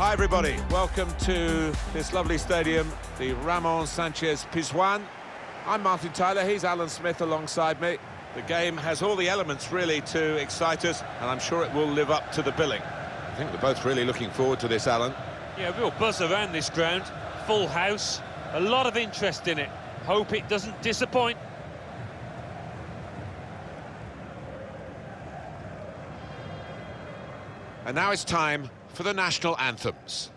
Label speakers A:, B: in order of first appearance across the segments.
A: Hi everybody, welcome to this lovely stadium, the Ramon Sanchez Pizjuan. I'm Martin Tyler, he's Alan Smith alongside me. The game has all the elements really to excite us, and I'm sure it will live up to the billing. I think we're both really looking forward to this, Alan.
B: Yeah, real buzz around this ground, full house, a lot of interest in it. Hope it doesn't disappoint.
A: And now it's time for the national anthems.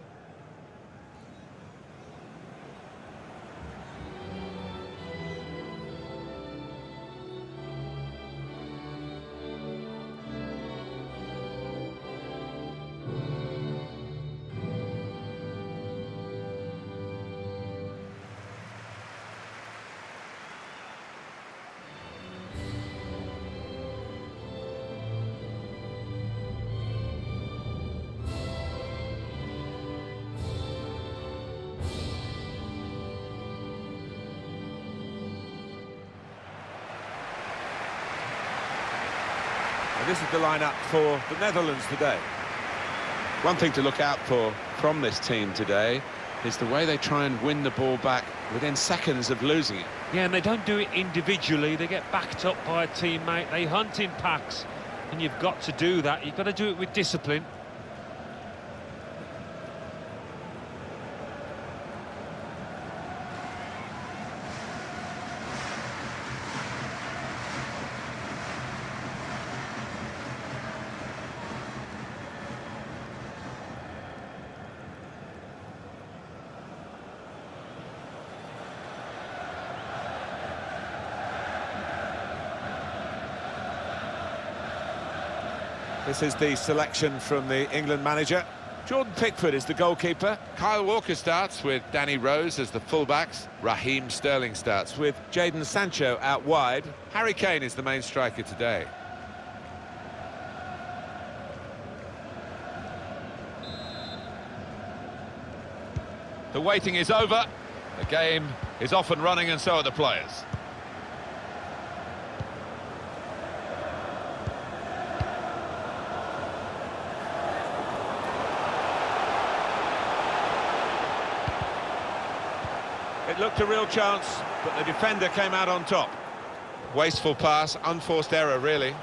A: This is the lineup for the Netherlands today. One thing to look out for from this team today is the way they try and win the ball back within seconds of losing it.
B: Yeah, and they don't do it individually. They get backed up by a teammate. They hunt in packs, and you've got to do that. You've got to do it with discipline.
A: This is the selection from the England manager. Jordan Pickford is the goalkeeper. Kyle Walker starts with Danny Rose as the fullbacks. Raheem Sterling starts with Jadon Sancho out wide. Harry Kane is the main striker today. The waiting is over. The game is off and running, and so are the players. It looked a real chance, but the defender came out on top. Wasteful pass, unforced error, really.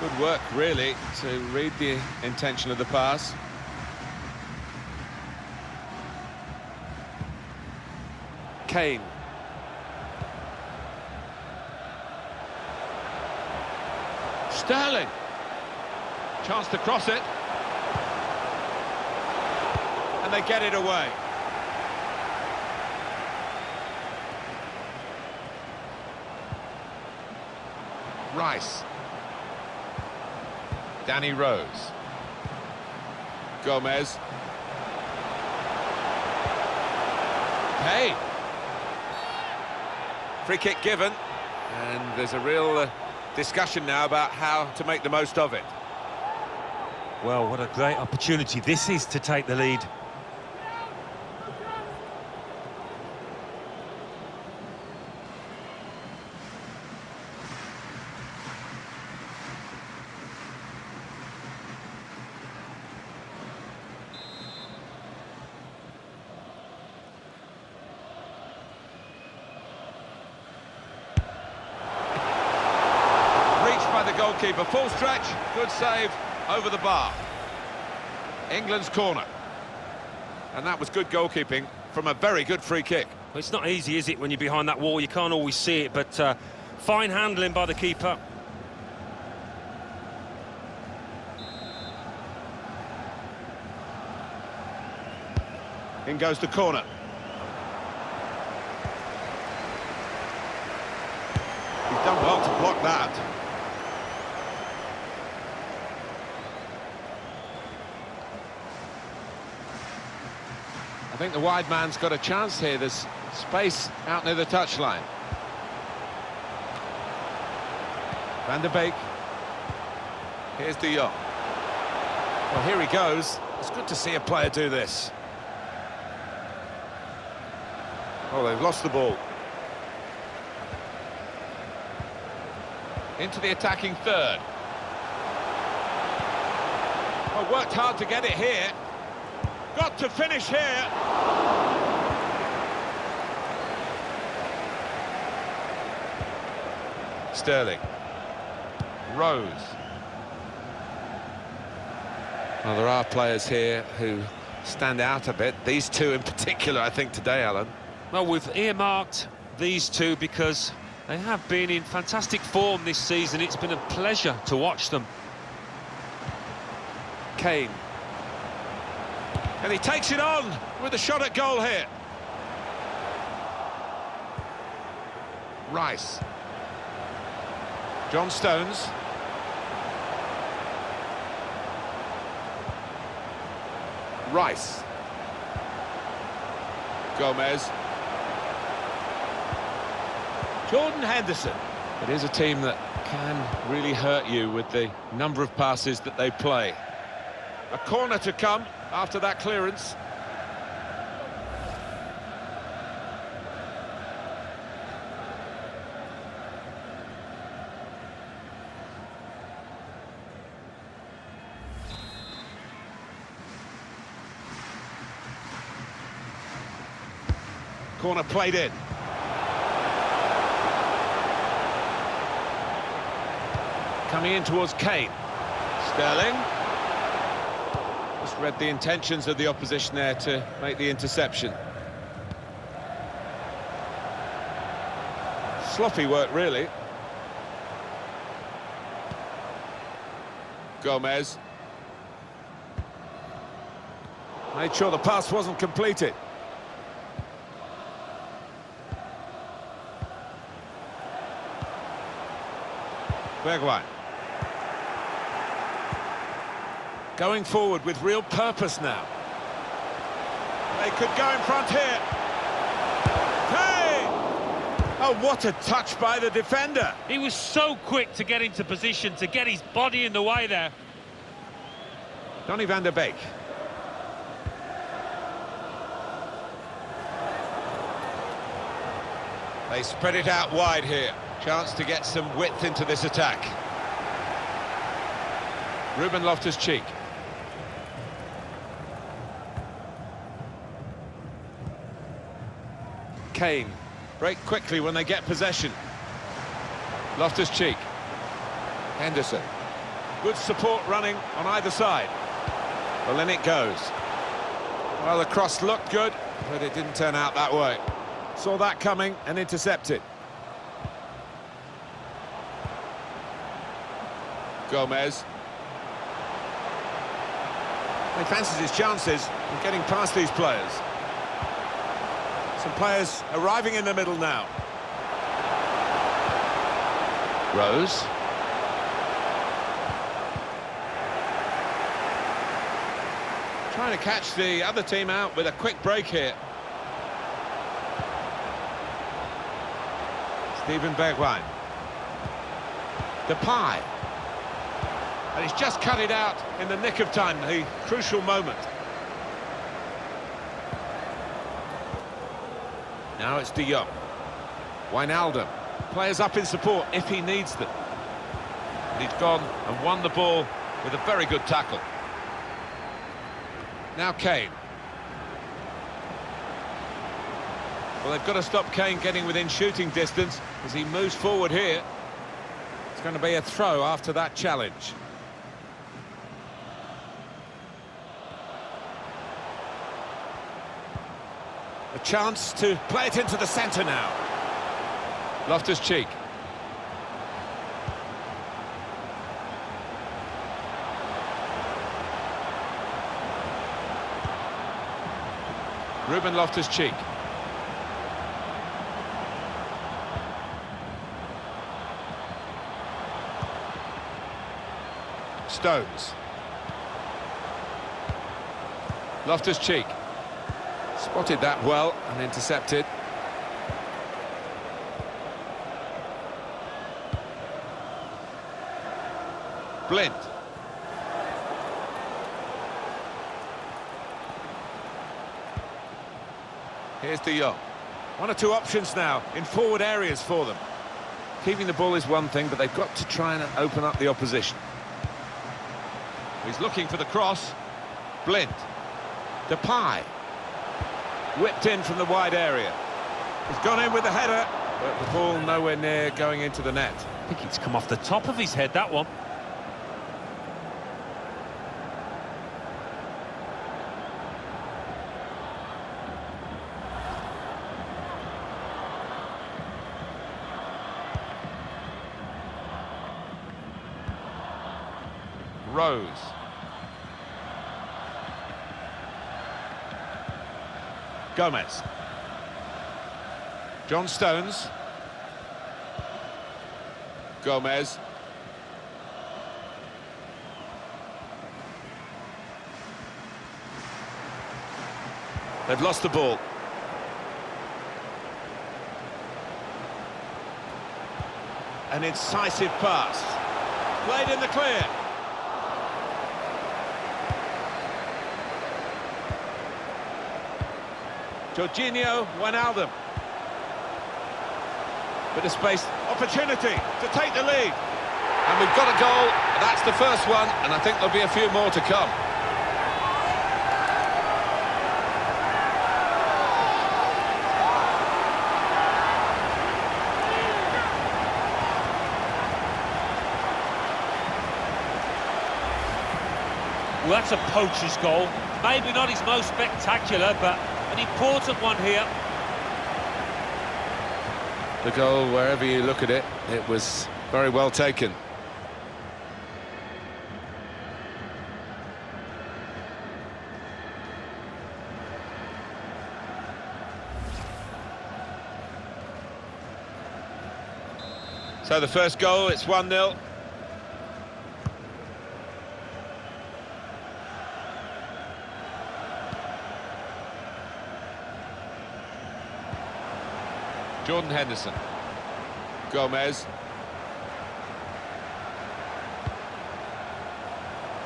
A: Good work, really, to read the intention of the pass. Kane. Sterling. Chance to cross it. And they get it away. Rice. Danny Rose. Gomez. Hey. Free kick given. And there's a real discussion now about how to make the most of it.
B: Well, what a great opportunity this is to take the lead.
A: The goalkeeper, full stretch, good save over the bar. England's corner, and that was good goalkeeping from a very good free kick.
B: Well, it's not easy, is it, when you're behind that wall? You can't always see it, but fine handling by the keeper.
A: In goes the corner. He's done well to block that. I think the wide man's got a chance here. There's space out near the touchline. Van der Beek. Here's De Jong. Well, here he goes. It's good to see a player do this. Oh, they've lost the ball. into the attacking third. Well, worked hard to get it here. Got to finish here. Sterling. Rose. Well, there are players here who stand out a bit. These two in particular, I think, today, Alan.
B: Well, we've earmarked these two because they have been in fantastic form this season. It's been a pleasure to watch them.
A: Kane. And he takes it on with a shot at goal here. Rice. John Stones. Rice. Gomez. Jordan Henderson. It is a team that can really hurt you with the number of passes that they play. A corner to come after that clearance. Corner played in. Coming in towards Kane. Sterling. Just read the intentions of the opposition there to make the interception. Sloppy work, really. Gomez. Made sure the pass wasn't completed. Bergwijn. Going forward with real purpose now. They could go in front here. Hey! Oh, what a touch by the defender.
B: He was so quick to get into position, to get his body in the way there.
A: Donny van der Beek. They spread it out wide here. Chance to get some width into this attack. Ruben Loftus-Cheek. Kane. Break quickly when they get possession. Loftus-Cheek. Henderson. Good support running on either side. Well, then it goes. Well, the cross looked good, but it didn't turn out that way. Saw that coming and intercepted. Gomez. He fancies his chances of getting past these players. Some players arriving in the middle now. Rose. Trying to catch the other team out with a quick break here. Steven Bergwijn. Depay. And he's just cut it out in the nick of time, the crucial moment. Now it's De Jong. Wijnaldum. Players up in support if he needs them. And he's gone and won the ball with a very good tackle. Now Kane. Well, they've got to stop Kane getting within shooting distance as he moves forward here. It's going to be a throw after that challenge. A chance to play it into the centre now. Loftus-Cheek. Ruben Loftus-Cheek. Stones. Loftus-Cheek. Spotted that well and intercepted. Blind. Here's De Jong. One or two options now in forward areas for them. Keeping the ball is one thing, but they've got to try and open up the opposition. He's looking for the cross. Blind. Depay. Whipped in from the wide area. He's gone in with the header, but the ball nowhere near going into the net.
B: I think it's come off the top of his head, that one.
A: Rose. Gomez. John Stones. Gomez. They've lost the ball. An incisive pass. Played in the clear. Jorginho Wijnaldum. Bit of space, opportunity to take the lead. And we've got a goal, that's the first one, and I think there'll be a few more to come.
B: Well, that's a poacher's goal. Maybe not his most spectacular, but an important one here.
A: The goal, wherever you look at it, it was very well taken. So the first goal, it's 1-0. Jordan Henderson. Gomez.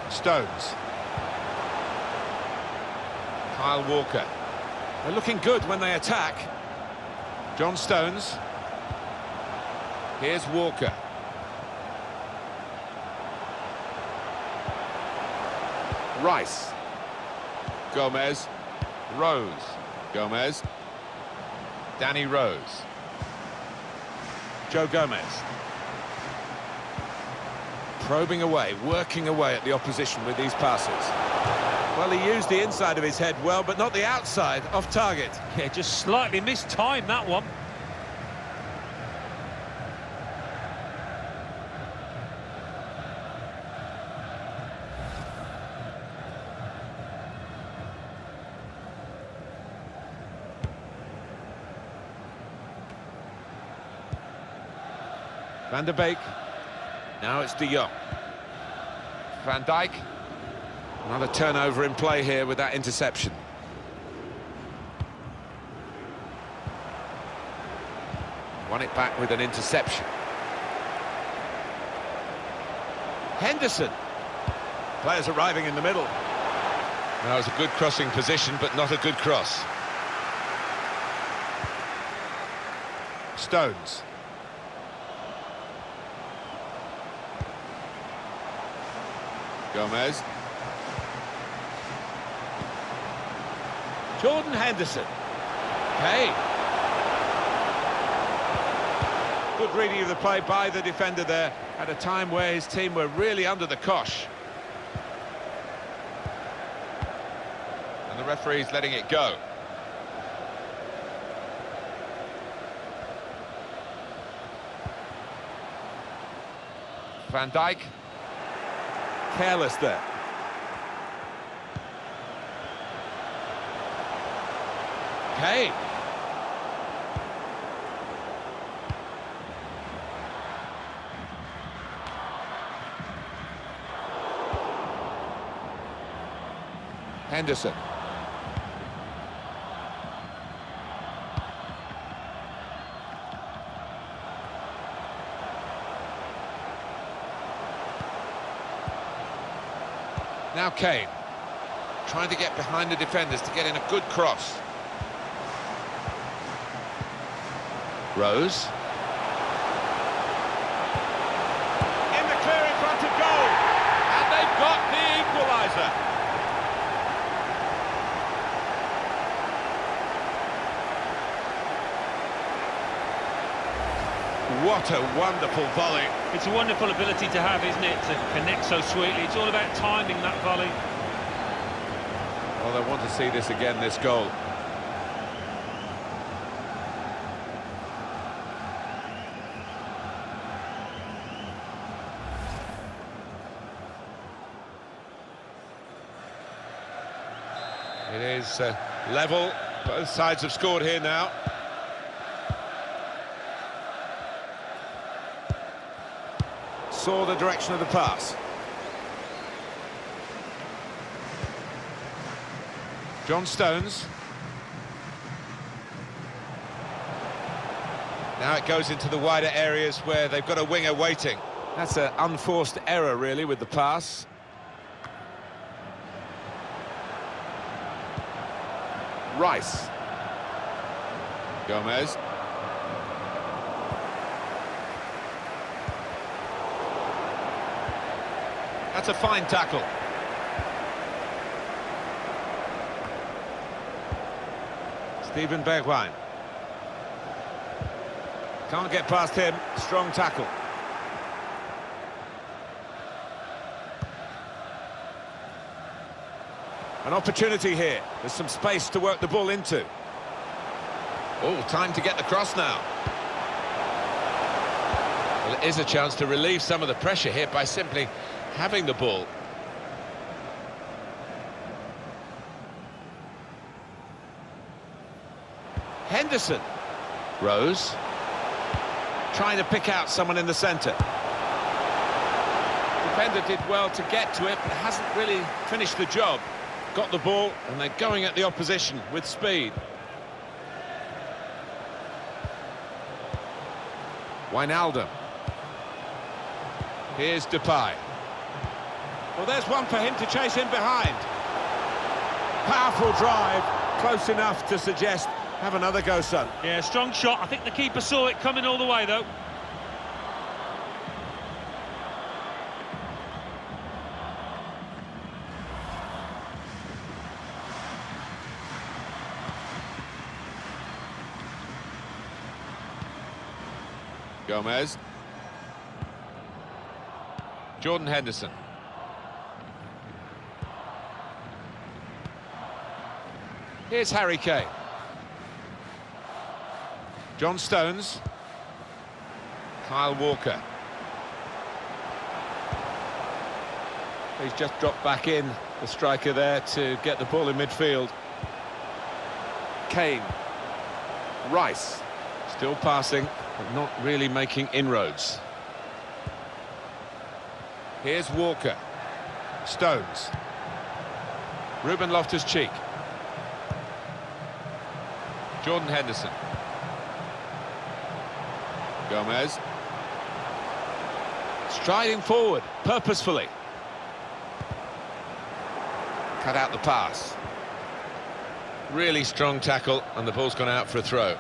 A: Stones. Kyle Walker. They're looking good when they attack. John Stones. Here's Walker. Rice. Gomez. Rose. Gomez. Danny Rose. Joe Gomez. Probing away, working away at the opposition with these passes. Well, he used the inside of his head well, but not the outside, off target.
B: Yeah, just slightly mistimed that one.
A: Van der Beek. Now it's De Jong. Van Dijk. Another turnover in play here with that interception. Won it back with an interception. Henderson. Players arriving in the middle. That was a good crossing position, but not a good cross. Stones. Gomez. Jordan Henderson. Hey. Good reading of the play by the defender there at a time where his team were really under the cosh. And the referee's letting it go. Van Dijk. Careless there. Kane. Henderson. Now Kane, trying to get behind the defenders to get in a good cross. Rose. What a wonderful volley.
B: It's a wonderful ability to have, isn't it, to connect so sweetly. It's all about timing that volley.
A: Well, I want to see this again, this goal. It is level. Both sides have scored here now. Saw the direction of the pass. John Stones. Now it goes into the wider areas where they've got a winger waiting. That's an unforced error, really, with the pass. Rice. Gomez. That's a fine tackle. Steven Bergwijn. Can't get past him. Strong tackle. An opportunity here. There's some space to work the ball into. Oh, time to get the cross now. Well, it is a chance to relieve some of the pressure here by simply having the ball. Henderson. Rose. Trying to pick out someone in the centre. Defender did well to get to it, but hasn't really finished the job. Got the ball, and they're going at the opposition with speed. Wijnaldum. Here's Depay. Well, there's one for him to chase in behind. Powerful drive, close enough to suggest, have another go, son.
B: Yeah, strong shot. I think the keeper saw it coming all the way, though.
A: Gomez. Jordan Henderson. Here's Harry Kane. John Stones. Kyle Walker. He's just dropped back in, the striker there, to get the ball in midfield. Kane. Rice. Still passing, but not really making inroads. Here's Walker. Stones. Ruben Loftus-Cheek. Jordan Henderson. Gomez. Striding forward, purposefully. Cut out the pass. Really strong tackle, and the ball's gone out for a throw.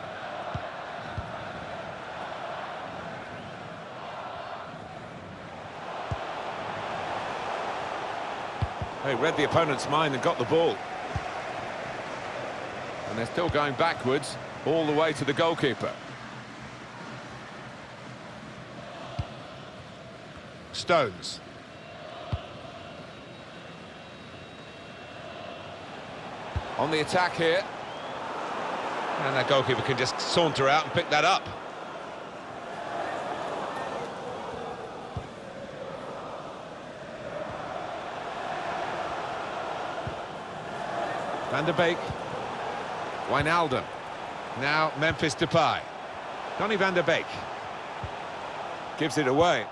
A: They read the opponent's mind and got the ball. And they're still going backwards, all the way to the goalkeeper. Stones. On the attack here. And that goalkeeper can just saunter out and pick that up. Van der Beek. Wijnaldum. Now Memphis Depay. Donny van der Beek. Gives it away.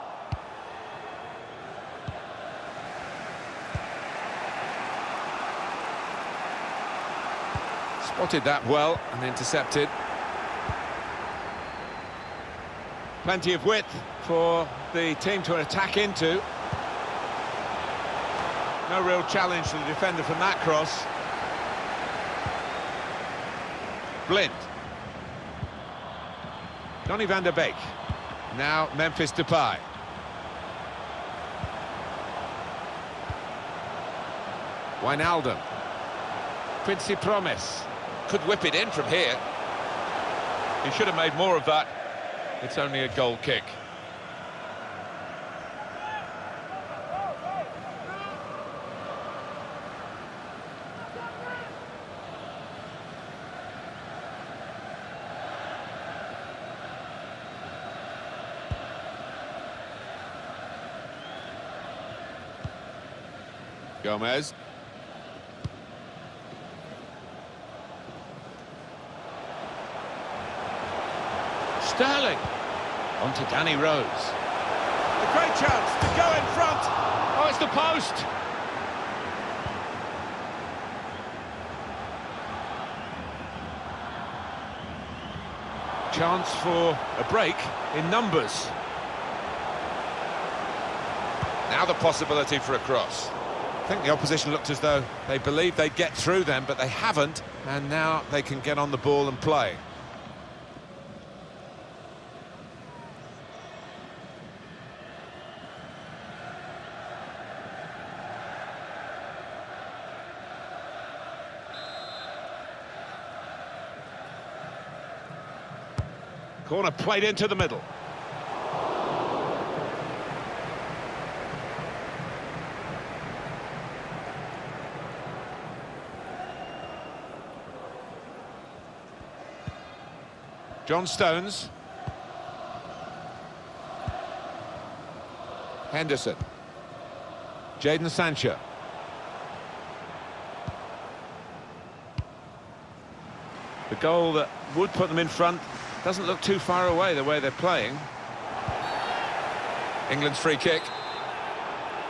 A: Spotted that well and intercepted. Plenty of width for the team to attack into. No real challenge to the defender from that cross. Blind. Donny van der Beek. Now Memphis Depay. Wijnaldum. Quincy Promes. Could whip it in from here. He should have made more of that. It's only a goal kick. Gomez. Sterling. On to Danny Rose. A great chance to go in front. Oh, it's the post. Chance for a break in numbers. Now the possibility for a cross. I think the opposition looked as though they believed they'd get through them, but they haven't, and now they can get on the ball and play. Corner played into the middle. John Stones. Henderson. Jadon Sancho. The goal that would put them in front doesn't look too far away the way they're playing. England's free kick.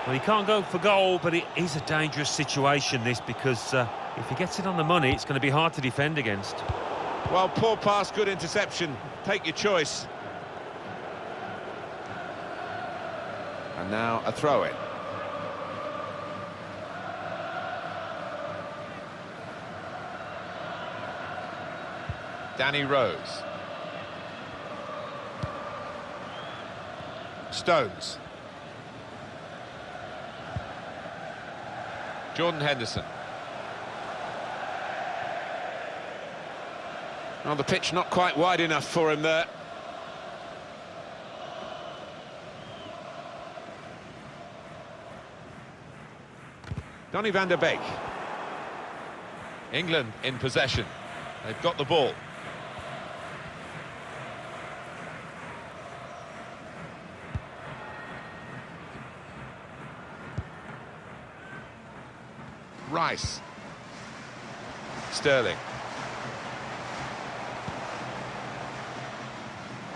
B: Well, he can't go for goal, but it is a dangerous situation, this, because if he gets it on the money, it's going to be hard to defend against.
A: Well, poor pass, good interception. Take your choice. And now a throw-in. Danny Rose. Stones. Jordan Henderson. Well, the pitch not quite wide enough for him there. Donny van der Beek. England in possession. They've got the ball. Rice. Sterling.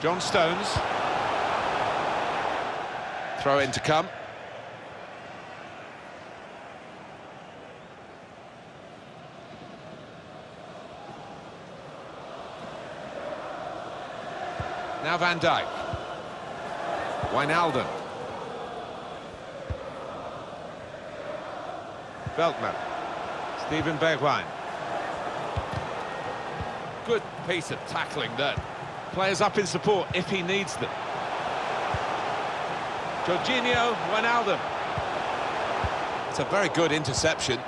A: John Stones. Throw in to come. Now Van Dijk. Wijnaldum. Veltman. Steven Bergwijn. Good piece of tackling there. Players up in support if he needs them. Jorginho Wijnaldum. It's a very good interception.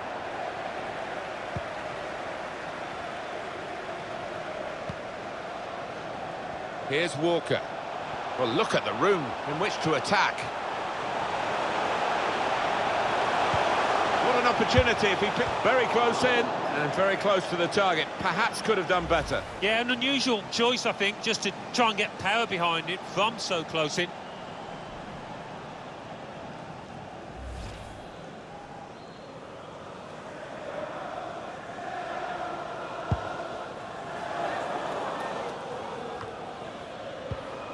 A: Here's Walker. Well, look at the room in which to attack. What an opportunity if he picked very close in and very close to the target. Perhaps could have done better.
B: Yeah, an unusual choice, I think, just to try and get power behind it from so close in.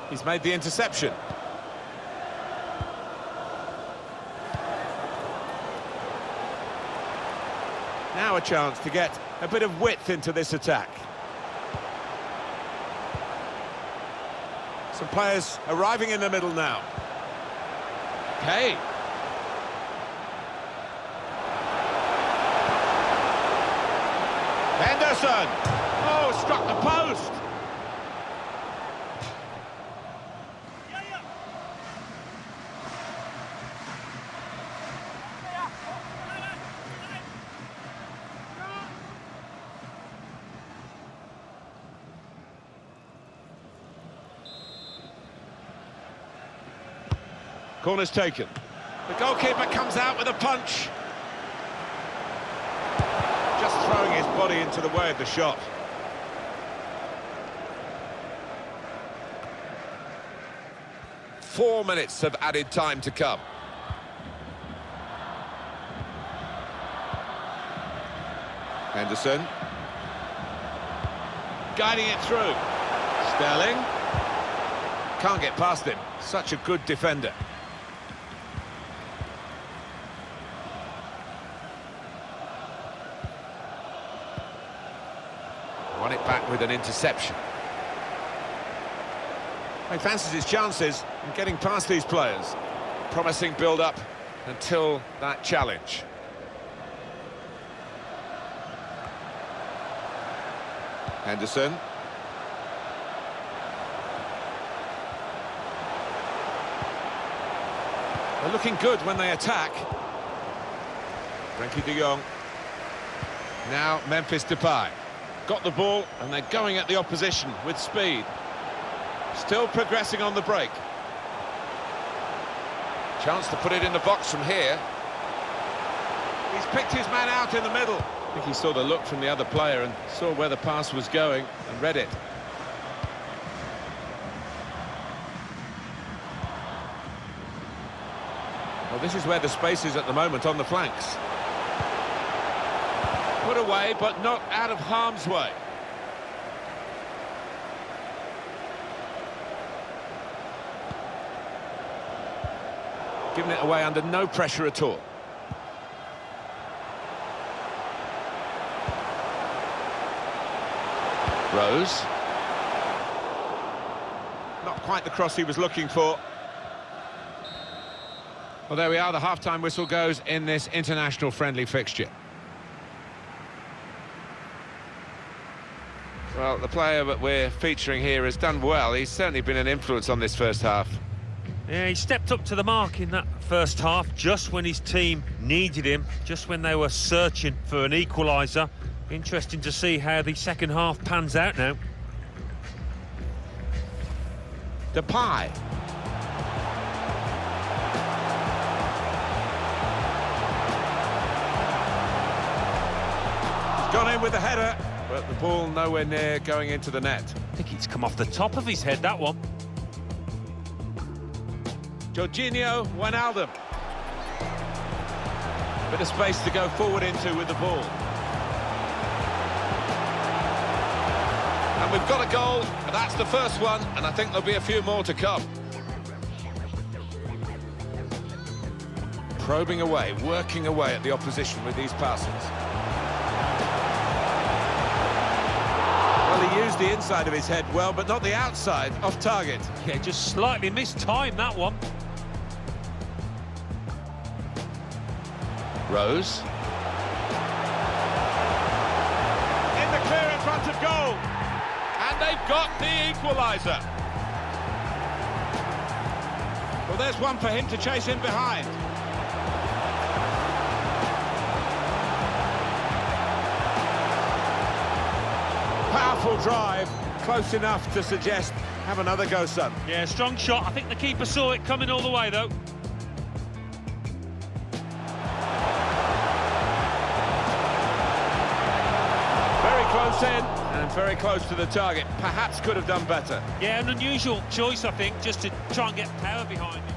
A: He's made the interception. Now a chance to get a bit of width into this attack. Some players arriving in the middle now. Kane. Henderson. Oh, struck the post. Corner's taken. The goalkeeper comes out with a punch. Just throwing his body into the way of the shot. Four minutes of added time to come. Henderson. Guiding it through. Sterling. Can't get past him. Such a good defender. Won it back with an interception. He fancies his chances in getting past these players. Promising build-up until that challenge. Henderson. They're looking good when they attack. Frankie de Jong. Now Memphis Depay. Got the ball and they're going at the opposition with speed. Still progressing on the break. Chance to put it in the box from here. He's picked his man out in the middle. I think he saw the look from the other player and saw where the pass was going and read it. Well, this is where the space is at the moment on the flanks. Put away, but not out of harm's way. Giving it away under no pressure at all. Rose. Not quite the cross he was looking for. Well, there we are, the half-time whistle goes in this international friendly fixture. Well, the player that we're featuring here has done well. He's certainly been an influence on this first half.
B: Yeah, he stepped up to the mark in that first half, just when his team needed him, just when they were searching for an equaliser. Interesting to see how the second half pans out now.
A: Depay. He's gone in with the header, but the ball nowhere near going into the net.
B: I think it's come off the top of his head, that one.
A: Jorginho Wijnaldum. Bit of space to go forward into with the ball. And we've got a goal, that's the first one, and I think there'll be a few more to come. Probing away, working away at the opposition with these passes. Well, he used the inside of his head well, but not the outside, off target.
B: Yeah, just slightly mistimed that one.
A: Rose. In the clear in front of goal. And they've got the equaliser. Well, there's one for him to chase in behind. Powerful drive, close enough to suggest, have another go, son.
B: Yeah, strong shot. I think the keeper saw it coming all the way, though.
A: Very close in, and very close to the target. Perhaps could have done better.
B: Yeah, an unusual choice, I think, just to try and get power behind him.